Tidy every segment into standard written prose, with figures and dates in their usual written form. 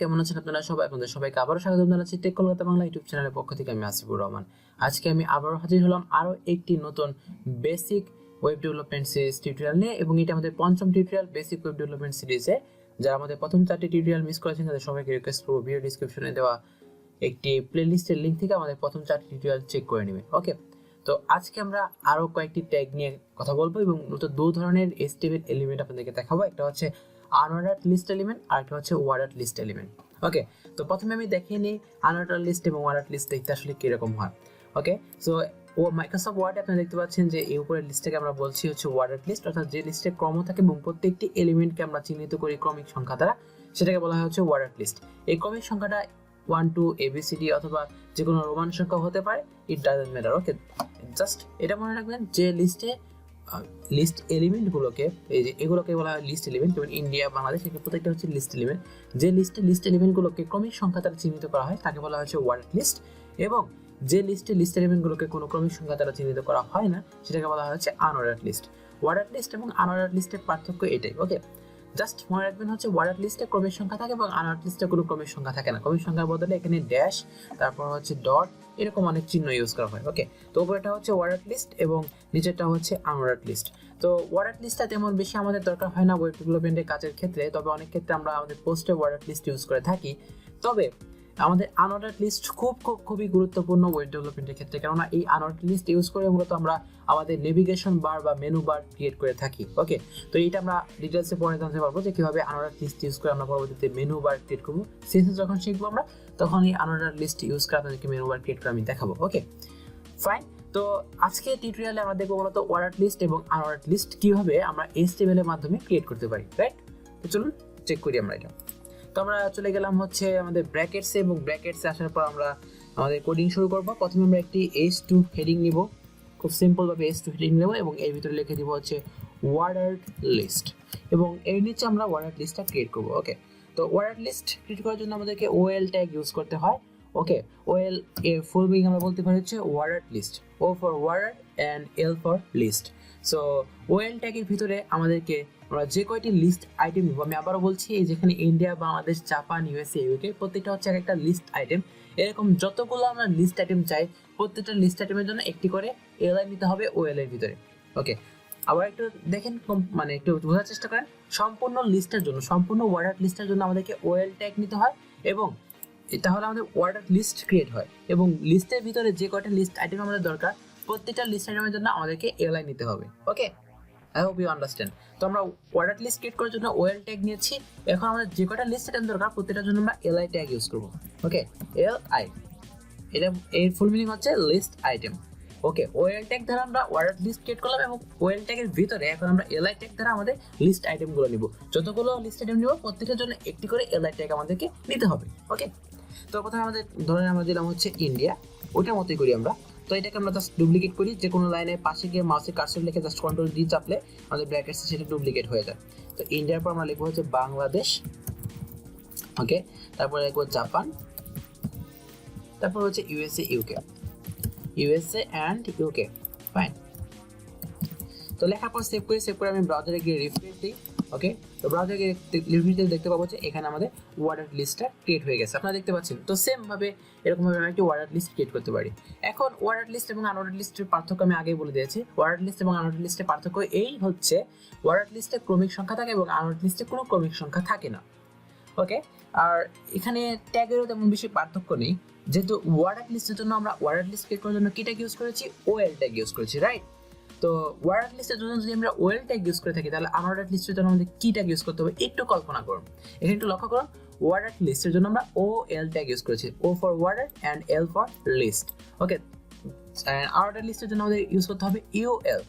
কেমন আছেন আপনারা সবাই? আপনাদের সবাইকে আবারও স্বাগত জানাচ্ছি টেক কলকাতা বাংলা ইউটিউব চ্যানেলের পক্ষ থেকে। আমি আসিফুর রহমান। আজকে আমি আবারও হাজির হলাম আরও একটি নতুন basic web development series tutorial নিয়ে, এবং এটা আমাদের পঞ্চম টিউটোরিয়াল বেসিক ওয়েব ডেভেলপমেন্ট সিরিজে। যারা আমাদের প্রথম 4টি টিউটোরিয়াল মিস করেছেন তাদের সবাইকে রিকোয়েস্ট করবো ভিডিও ডিসক্রিপশনে দেওয়া একটি প্লেলিস্টের লিঙ্ক থেকে আমাদের প্রথম 4টি টিউটোরিয়াল চেক করে নেবেন। ওকে, তো আজকে আমরা আরও কয়েকটি ট্যাগ নিয়ে কথা বলবো এবং মূলত দু ধরনের HTML এলিমেন্ট আপনাদেরকে দেখাবো। একটা হচ্ছে আনঅর্ডার্ড লিস্ট এলিমেন্ট আর একটা হচ্ছে ওয়ার্ডার্ড লিস্ট এলিমেন্ট। ওকে, তো প্রথমে আমি দেখিয়ে নিই আনঅর্ডার্ড লিস্ট এবং ওয়ার্ডার্ড লিস্ট দেখতে আসলে কিরকম হয়। ওকে, সো মাইক্রোসফট ওয়ার্ডে আপনারা দেখতে পাচ্ছেন যে এই উপরের লিস্টটাকে আমরা বলছি হচ্ছে ওয়ার্ডার্ড লিস্ট, অর্থাৎ যে লিস্টে ক্রম থাকে এবং প্রত্যেকটি এলিমেন্টকে আমরা চিহ্নিত করি ক্রমিক সংখ্যা দ্বারা, সেটাকে বলা হয় হচ্ছে ওয়ার্ডার্ড লিস্ট। এই ক্রমিক সংখ্যাটা 1 2 ABCD অথবা যে কোনো রোমান সংখ্যা হতে পারে, it doesn't matter. Okay, just এটা মনে রাখবেন যে লিস্ট এলিমেন্টগুলোকে, এই যে এগুলোকে বলা হয় লিস্ট এলিমেন্ট। যেমন ইন্ডিয়া, বাংলাদেশ, এখানে প্রত্যেকটা হচ্ছে লিস্ট এলিমেন্ট। যে লিস্ট এলিমেন্টগুলোকে ক্রমিক সংখ্যা দ্বারা চিহ্নিত করা হয় তাকে বলা হচ্ছে ওয়ার্ডার্ড লিস্ট, এবং যে লিস্ট এলিমেন্টগুলোকে কোনো ক্রমিক সংখ্যা দ্বারা চিহ্নিত করা হয় না সেটাকে বলা হচ্ছে আনঅর্ডার্ড লিস্ট। ওয়ার্ডার্ড লিস্ট এবং আনঅর্ডার্ড লিস্টের পার্থক্য এটাই। ওকে, জাস্ট মনে রাখবেন হচ্ছে ওয়ার্ডার্ড লিস্টে ক্রমিক সংখ্যা থাকে এবং আনঅর্ডার্ড লিস্টে কোনো ক্রমিক সংখ্যা থাকে না। ক্রমিক সংখ্যার বদলে এখানে ড্যাশ, তারপর হচ্ছে ডট, এরকম অনেক চিহ্ন ইউজ করা হয়। ওকে, তো উপরেটা হচ্ছে ওয়ার্ডার্ড লিস্ট এবং নিচেরটা হচ্ছে আনঅর্ডার্ড লিস্ট। তো ওয়ার্ডার্ড লিস্টটা তেমন বেশি আমাদের দরকার হয় না ওয়েব ডেভেলপমেন্টের কাজের ক্ষেত্রে, তবে অনেক ক্ষেত্রে আমরা আমাদের পোস্টে ওয়ার্ডার্ড লিস্ট ইউজ করে থাকি। তবে আমাদের আনঅর্ডার্ড লিস্ট খুবই গুরুত্বপূর্ণ ওয়েব ডেভেলপমেন্টের ক্ষেত্রে, কেননা এই আনঅর্ডার্ড লিস্ট ইউজ করে মূলত আমরা আমাদের নেভিগেশন বার বা মেনু বার ক্রিয়েট করে থাকি। ওকে, তো এটা আমরা ডিটেলসে পরে জানতে পারবো যে কিভাবে আনঅর্ডার্ড লিস্ট ইউজ করে আমরা পরবর্তীতে মেনু বার ক্রিয়েট করবো। সিএসএস যখন শিখবো আমরা তখন এই আনঅর্ডার্ড লিস্ট ইউজ করে আপনাদেরকে মেনু বার ক্রিয়েট করে আমি দেখাবো। ওকে, ফাইন। তো আজকে টিউটোরিয়ালে আমরা দেখবো মূলত ওয়ার্ডার্ড লিস্ট এবং আনঅর্ডার্ড লিস্ট কিভাবে আমরা HTML এর মাধ্যমে ক্রিয়েট করতে পারি। রাইট, তো চলুন চেক করি আমরা এটা। তো আমরা চলে গেলাম হচ্ছে আমাদের ব্র্যাকেটসে, এবং ব্র্যাকেটসে আসার পর আমরা আমাদের কোডিং শুরু করব। প্রথমে আমরা একটি H2 হেডিং নিব, খুব সিম্পল ভাবে H2 হেডিং নেব, এবং এর ভিতরে লিখে দিব হচ্ছে ওয়ার্ডার্ড লিস্ট, এবং এর নিচে আমরা ওয়ার্ডার্ড লিস্টটা ক্রিয়েট করব। ওকে, তো ওয়ার্ডার্ড লিস্ট ক্রিয়েট করার জন্য আমাদেরকে OL ট্যাগ ইউজ করতে হয়। ওকে, OL এর ফুল মিনিং আমরা বলতে পারি হচ্ছে ওয়ার্ডার্ড list, O for ওয়ার্ডার্ড and L for list. So OL ট্যাগের ভিতরে আমাদেরকে আমরা যে কয়টি লিস্ট আইটেম নিব, আমি আবারও বলছি, এই যেখানে India, Bangladesh, Japan, USA, UK প্রত্যেকটা হচ্ছে একটা লিস্ট আইটেম। এরকম যতগুলো আমরা লিস্ট আইটেম চাই প্রত্যেকটা লিস্ট আইটেমের জন্য একটি করে LI নিতে হবে OL এর ভিতরে। ওকে, আবার একটু দেখেন, মানে একটু বোঝার চেষ্টা করেন, সম্পূর্ণ লিস্টের জন্য, সম্পূর্ণ ওয়ার্ডার্ড লিস্টের জন্য আমাদেরকে OL ট্যাগ নিতে হয়, এবং তাহলে আমাদের ওয়ার্ডার্ড লিস্ট ক্রিয়েট হয়। এবং লিস্টের ভিতরে যে কয়টা লিস্ট আইটেম আমাদের দরকার প্রত্যেকটা লিস্ট আইটেমের জন্য আমাদেরকে LI নিতে হবে। ওকে, আই হোপ ইউ আন্ডারস্ট্যান্ড। তো আমরা ওয়ার্ডার্ড লিস্ট ক্রিয়েট করার জন্য OL ট্যাগ নিয়েছি। এখন আমাদের যে কয়টা লিস্ট আইটেম দরকার প্রত্যেকটার জন্য আমরা LI ট্যাগ ইউজ করব। ওকে, LI, এটা এর ফুল মিনিং হচ্ছে লিস্ট আইটেম। ওকে, OL ট্যাগ দ্বারা আমরা ওয়ার্ডার্ড লিস্ট ক্রিয়েট করলাম, এবং OL ট্যাগের ভিতরে এখন আমরা LI ট্যাগ দ্বারা আমাদের লিস্ট আইটেমগুলো নিব। যতগুলো লিস্ট আইটেম নিব প্রত্যেকটার জন্য একটি করে LI ট্যাগ আমাদেরকে নিতে হবে। ওকে, তো প্রথমে আমাদের ধরেন আমরা দিলাম হচ্ছে ইন্ডিয়া, ওইটার মতোই করি আমরা। তো এটাকে আমরা জাস্ট ডুপ্লিকেট করি, যে কোনো লাইনের পাশে গিয়ে মাউসের কার্সর লিখে জাস্ট কন্ট্রোল ডি চাপলে আমাদের ব্র্যাকেটসে সেটা ডুপ্লিকেট হয়ে যায়। তো ইন্ডিয়ার পর আমরা লিখবো হচ্ছে বাংলাদেশ। ওকে, তারপরে লিখবো জাপান, তারপর হচ্ছে USA অ্যান্ড UK। ফাইন, তো লেখার পর সেভ করে আমি ব্রাউজারে গিয়ে রিফ্রেশ দিই। ওকে, তো ব্রাউজারে গিয়ে রিফ্রেশ দিলে দেখতে পাবো যে এখানে আমাদের ওয়ার্ডার্ড লিস্টটা ক্রিয়েট হয়ে গেছে, আপনারা দেখতে পাচ্ছেন। তো সেম ভাবে এরকমভাবে আমি একটি ওয়ার্ডার্ড লিস্ট ক্রিয়েট করতে পারি। এখন ওয়ার্ডার্ড লিস্ট এবং আনঅর্ডার্ড লিস্টের পার্থক্য আমি আগেই বলে দিয়েছি। ওয়ার্ডার্ড লিস্ট এবং আনঅর্ডার্ড লিস্টের পার্থক্য এই হচ্ছে, ওয়ার্ডার্ড লিস্টে ক্রমিক সংখ্যা থাকে এবং আনঅর্ডার্ড লিস্টে কোনো ক্রমিক সংখ্যা থাকে না। ওকে, আর এখানে ট্যাগেরও তেমন বেশি পার্থক্য নেই, যেহেতু ওয়ার্ডার্ড লিস্টের জন্য আমরা ওয়ার্ডার্ড লিস্ট ক্রিয়েট করার জন্য কি ট্যাগ ইউজ করেছি, OL ট্যাগ ইউজ করেছি। রাইট, তো ওয়ার্ডার্ড লিস্টের জন্য যদি আমরা OL ট্যাগ ইউজ করে থাকি তাহলে আনঅর্ডার্ড লিস্টের জন্য আমাদের কি ট্যাগ ইউজ করতে হবে একটু কল্পনা করুন। এখানে একটু লক্ষ্য করুন, ওয়ার্ডার্ড লিস্টের জন্য আমরা OL ট্যাগ ইউজ করেছি, O for ওয়ার্ডার্ড and L for list. Okay, unordered লিস্টের জন্য আমাদের ইউজ করতে হবে UL,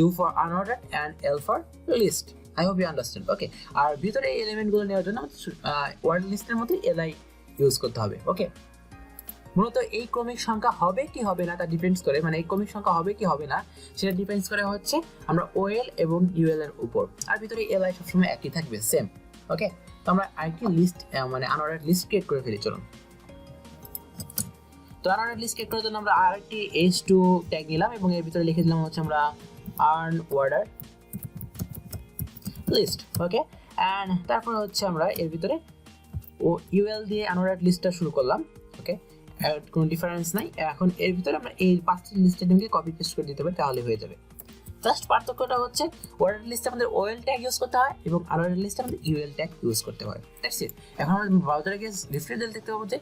U for unordered and L for list. I hope you understand. ওকে, আর ভিতরে এই এলিমেন্টগুলো নেওয়ার জন্য ওয়ার্ডার্ড লিস্টের মধ্যে LI ইউজ করতে হবে। ওকে, মূলত এই ক্রমিক সংখ্যা হবে কি হবে না তা ডিপেন্ডস করে, মানে এই ক্রমিক সংখ্যা হবে কি হবে না সেটা ডিপেন্ডস করে হচ্ছে আমরা OL এবং UL এর উপর, আর ভিতরে LI সবসময় একই থাকবে, সেম। ওকে, তো আমরা আরেকটি লিস্ট মানে আনঅর্ডার্ড লিস্ট ক্রিয়েট করে ফেলি, চলুন। তো আনঅর্ডার্ড লিস্ট ক্রিয়েট করার জন্য আমরা আরেকটি H2 ট্যাগ নিলাম, এবং এর ভিতরে লিখে দিলাম হচ্ছে আমরা আনঅর্ডার্ড লিস্ট। ওকে, অ্যান্ড তারপর হচ্ছে আমরা এর ভিতরে ও ইউএল দিয়ে আনঅর্ডার্ড লিস্টটা শুরু করলাম। ওকে, কোনো ডিফারেন্স নাই। এখন এর ভিতরে আমরা এই 5টি লিস্ট আইটেমকে কপি পেস্ট করে দিতে পারি, তাহলে হয়ে যাবে। জাস্ট পার্থক্যটা হচ্ছে অর্ডার লিস্টে আমাদের ওএল ট্যাগ ইউজ করতে হয় এবং আনঅর্ডার লিস্টে আমাদের ইউএল ট্যাগ ইউজ করতে হয়। That's it. এখন আমরা ব্রাউজারে গিয়ে রিফ্রেশ দিলে দেখতে পাবো যে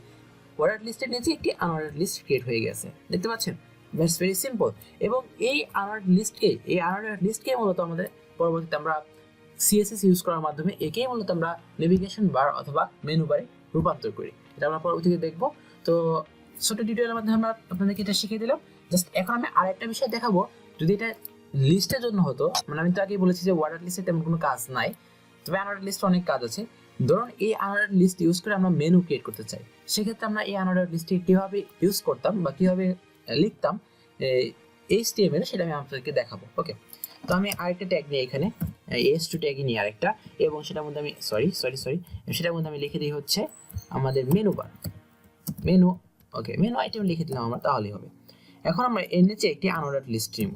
অর্ডার লিস্টের নিচে একটি আনঅর্ডার লিস্ট ক্রিয়েট হয়ে গেছে, দেখতে পাচ্ছেন? That's very simple. এবং এই আনঅর্ডার লিস্টকে মূলত আমাদের পরবর্তীতে আমরা সিএসএস ইউজ করার মাধ্যমে একেই মূলত আমরা নেভিগেশন বার অথবা মেনু বারে রূপান্তর করি। এটা আমরা পরবর্তীতে দেখবো। তো ছোট টিউটোরিয়ালের মাধ্যমে আমরা আপনাদেরকে এটা শিখিয়ে দিলাম। জাস্ট এখন আমি আরেকটা বিষয় দেখাবো। যদি এটা লিস্টের জন্য হতো, মানে আমি তো আগেই বলেছি যে ওয়ার্ডার লিস্টে তেমন কোনো কাজ নাই, তবে আনঅর্ডার লিস্টে অনেক কাজ আছে। ধরুন এই আনঅর্ডার লিস্ট ইউজ করে আমরা মেনু ক্রিয়েট করতে চাই, সেক্ষেত্রে আমরা এই আনঅর্ডার লিস্টটি কীভাবে ইউজ করতাম বা কীভাবে লিখতাম HTML, সেটা আমি আপনাদেরকে দেখাবো। ওকে, তো আমি আরেকটা ট্যাগ নিই এখানে, S2 ট্যাগই নিই আরেকটা, এবং সেটার মধ্যে আমি সেটার মধ্যে আমি লিখে দিই হচ্ছে আমাদের মেনু বার, মেনু। ওকে, মেনু আইটেম লিখে দিলাম আমরা, তাহলেই হবে। এখন আমরা এর নিচে একটি আনঅর্ডার লিস্ট নিব।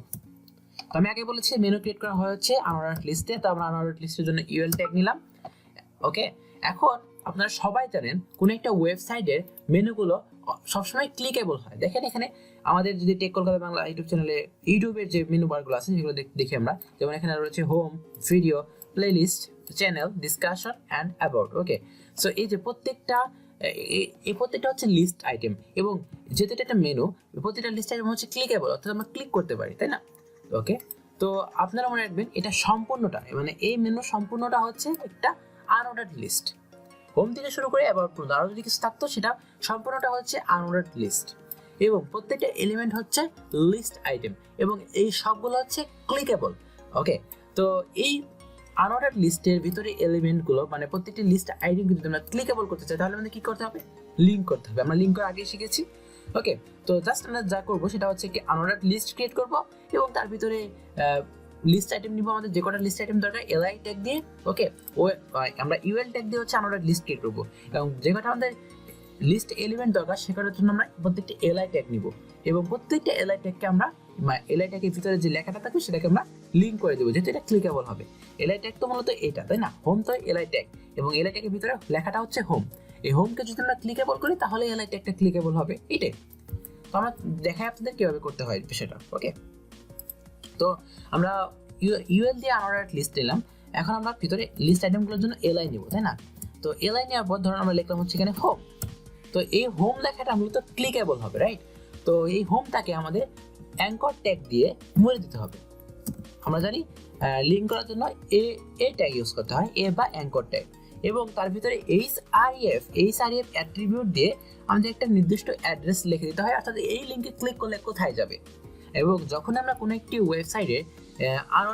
তো আমি আগে বলেছি মেনু ক্রিয়েট করা হচ্ছে আনঅর্ডার লিস্টে, তো আমরা আনঅর্ডার লিস্টের জন্য ইউএল ট্যাগ নিলাম। ওকে, এখন আপনারা সবাই জানেন কোন একটা ওয়েবসাইটের মেনুগুলো সবসময় ক্লিকেবল হয়। দেখেন এখানে আমাদের যদি টেক কলকাতা বাংলা ইউটিউব চ্যানেলে ইউটিউবের যে মেনু বারগুলো আছে সেগুলো দেখি আমরা, যেমন এখানে রয়েছে home, video, playlist, channel, discussion and about. Okay, so এই যে প্রত্যেকটা হচ্ছে লিস্ট আইটেম, এবং যেহেতু এটা একটা মেনু, প্রত্যেকটা লিস্ট আইটেম হচ্ছে ক্লিকেবল, অর্থাৎ আমরা ক্লিক করতে পারি, তাই না? ওকে, তো আপনারা মনে রাখবেন এটা সম্পূর্ণটা, মানে এই মেনু সম্পূর্ণটা হচ্ছে একটা আনঅর্ডার্ড লিস্ট। হোম থেকে শুরু করে অ্যাবাউট পর্যন্ত আরও যদি কিছু থাকতো সেটা সম্পূর্ণটা হচ্ছে আনঅর্ডার্ড লিস্ট, এবং প্রত্যেকটা এলিমেন্ট হচ্ছে লিস্ট আইটেম, এবং এই সবগুলো হচ্ছে ক্লিকেবল। ওকে, তো এই আনঅর্ডার্ড লিস্টের ভিতরে এলিমেন্টগুলো, মানে প্রত্যেকটি লিস্ট আইটেম যদি আমরা ক্লিকেবল করতে চাই, তাহলে আমাদের কি করতে হবে? লিঙ্ক করতে হবে। আমরা লিঙ্ক করা আগে শিখেছি। ওকে, তো জাস্ট আমরা যা করবো সেটা হচ্ছে কি আনঅর্ডার্ড লিস্ট ক্রিয়েট করব, এবং তার ভিতরে লিস্ট আইটেম নিব, আমাদের যে কটা লিস্ট আইটেম দরকার এলআই ট্যাগ দিয়ে। ওকে, আমরা ইউএল ট্যাগ দিয়ে হচ্ছে আনঅর্ডার্ড লিস্ট ক্রিয়েট করবো, এবং যে কটা আমাদের লিস্ট এলিমেন্ট দরকার সেটার জন্য আমরা প্রত্যেকটি এলআই ট্যাগ নিব, এবং প্রত্যেকটা এলআই ট্যাগকে আমরা এলআই ট্যাগের ভিতরে যে লেখাটা থাকবে সেটাকে আমরা লিঙ্ক করে দেবো, যেহেতু এটা ক্লিকেবল হবে। এলআই ট্যাগ তো মূলত এটা, তাই না? হোম তো এলআই ট্যাগ, এবং এলআই ট্যাগের ভিতরে লেখাটা হচ্ছে হোম। এই হোমকে যদি আমরা ক্লিকেবল করি তাহলে এলআই ট্যাগটা ক্লিকেবল হবে, এটাই। তো আমরা দেখাই আপনাদের কিভাবে করতে হয় বিষয়টা। ওকে, তো আমরা ইউএল দিয়ে আনঅর্ডার্ড লিস্ট নিলাম। এখন আমরা ভিতরে লিস্ট আইটেমগুলোর জন্য এলআই নিব, তাই না? তো এলআই নেওয়ার পর ধরুন আমরা লিখলাম হচ্ছে এখানে হোম। তো এই হোম লেখাটা মূলত ক্লিকেবল হবে, রাইট? তো এই হোমটাকে আমাদের অ্যাঙ্কর ট্যাগ দিয়ে মুড়ে দিতে হবে। আমরা জানি লিঙ্ক করার জন্য এ ট্যাগ ইউজ করতে হয়, এ বা অ্যাঙ্কর ট্যাগ, এবং তার ভিতরে এইচআরএফ অ্যাট্রিবিউট দিয়ে আমাদের একটা নির্দিষ্ট অ্যাড্রেস লিখে দিতে হয়, অর্থাৎ এই লিঙ্কে ক্লিক করলে কোথায় যাবে। এবং যখন আমরা কোনো একটি ওয়েবসাইটে আরও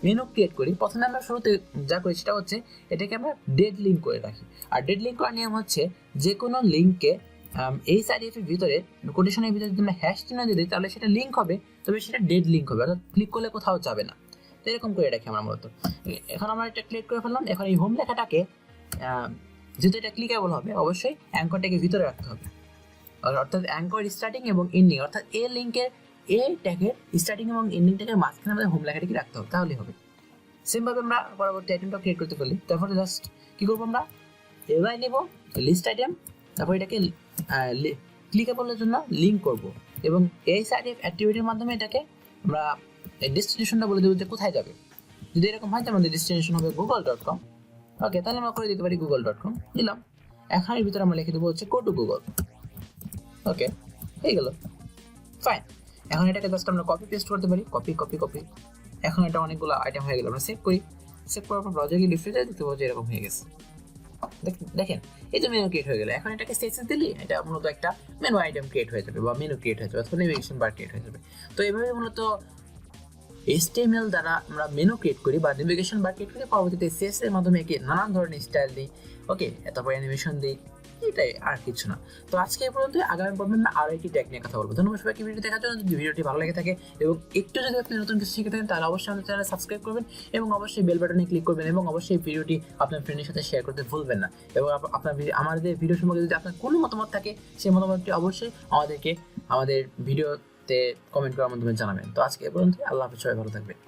মেনু ক্রিয়েট করি, প্রথমে আমরা শুরুতে যা করি সেটা হচ্ছে এটাকে আমরা ডেড লিঙ্ক করে রাখি। আর ডেড লিঙ্ক করার নিয়ম হচ্ছে যে কোনো লিঙ্ককে এইচআরএফ এর ভিতরে কোটেশনের ভিতরে যদি আমরা হ্যাশ চিহ্ন দিয়ে দিই তাহলে সেটা লিঙ্ক হবে, তবে সেটা ডেড লিঙ্ক হবে, অর্থাৎ ক্লিক করলে কোথাও যাবে না। তো এরকম করে রাখি আমরা মূলত। এখন আমরা এটা ক্লিক করে ফেললাম। এখন এই হোম লেখাটাকে যেহেতু এটা ক্লিকেবল হবে, অবশ্যই অ্যাঙ্করটাকে ভিতরে রাখতে হবে, অর্থাৎ অ্যাঙ্কর স্টার্টিং এবং এন্ডিং, অর্থাৎ এ লিঙ্কের এ ট্যাগের স্টার্টিং এবং এন্ডিং ট্যাগের মাঝখানে আমাদের হোম লেখাটাকে রাখতে হবে, তাহলেই হবে। সেমভাবে আমরা পরবর্তী আইটেমটা ক্রিয়েট করতে পারি। তারপরে জাস্ট কি করবো, আমরা এলআই নেব, লিস্ট আইটেম, তারপর এটাকে ক্লিকেবলের জন্য লিঙ্ক করব, এবং এইচআরএফ অ্যাক্টিভিটির মাধ্যমে এটাকে আমরা ডেস্টিনেশনটা বলে দেবো যে কোথায় যাবে। যদি এরকম হয় তো আমাদের ডেস্টিনেশন হবে google.com। ওকে, তাহলে আমরা করে দিতে পারি google.com দিলাম। এখন এর ভিতরে আমরা লিখে দেবো হচ্ছে গো টু গুগল। ওকে, হয়ে গেল, ফাইন। এখন এটাকে জাস্ট আমরা কপি পেস্ট করতে পারি, কপি কপি কপি। এখন এটা অনেকগুলো আইটেম হয়ে গেল। আমরা সেভ করি, সেভ করার পর ব্রাউজারে গিয়ে রিফ্রেশ দিতে পারবো যে এরকম হয়ে গেছে। দেখেন এই তো মেনু ক্রিয়েট হয়ে গেল। এখন এটাকে সেভ দিলি এটা মূলত একটা মেনু আইটেম ক্রিয়েট হয়ে যাবে, বা মেনু ক্রিয়েট হয়ে যাবে, অথবা নেভিগেশন বার ক্রিয়েট হয়ে যাবে। তো এইভাবে মূলত HTML দ্বারা আমরা মেনু ক্রিয়েট করি বা নেভিগেশন বার ক্রিয়েট করি, পরবর্তীতে CSS এর মাধ্যমে একে নানান ধরনের স্টাইল দিই। ওকে, তারপর অ্যানিমেশন দিই, এটাই আর কিছু না। তো আজকে এই পর্যন্ত। আগামী পর্বে আমরা আরো একটি ট্যাগ নিয়ে কথা বলবো। ধন্যবাদ সবাইকে ভিডিও দেখার জন্য। যদি ভিডিওটি ভালো লেগে থাকে এবং একটু যদি আপনি নতুন কিছু শিখে থাকেন তাহলে অবশ্যই আমাদের চ্যানেল সাবস্ক্রাইব করবেন, এবং অবশ্যই বেল বাটনে ক্লিক করবেন, এবং অবশ্যই ভিডিওটি আপনার ফ্রেন্ডের সাথে শেয়ার করতে ভুলবেন না। এবং আমাদের ভিডিও সম্পর্কে যদি আপনার কোনো মতামত থাকে সেই মতামতটি অবশ্যই আমাদের ভিডিওতে কমেন্ট করার মাধ্যমে জানাবেন। তো আজকে এই পর্যন্ত। আল্লাহ হাফেজ, সবাই ভালো থাকবেন।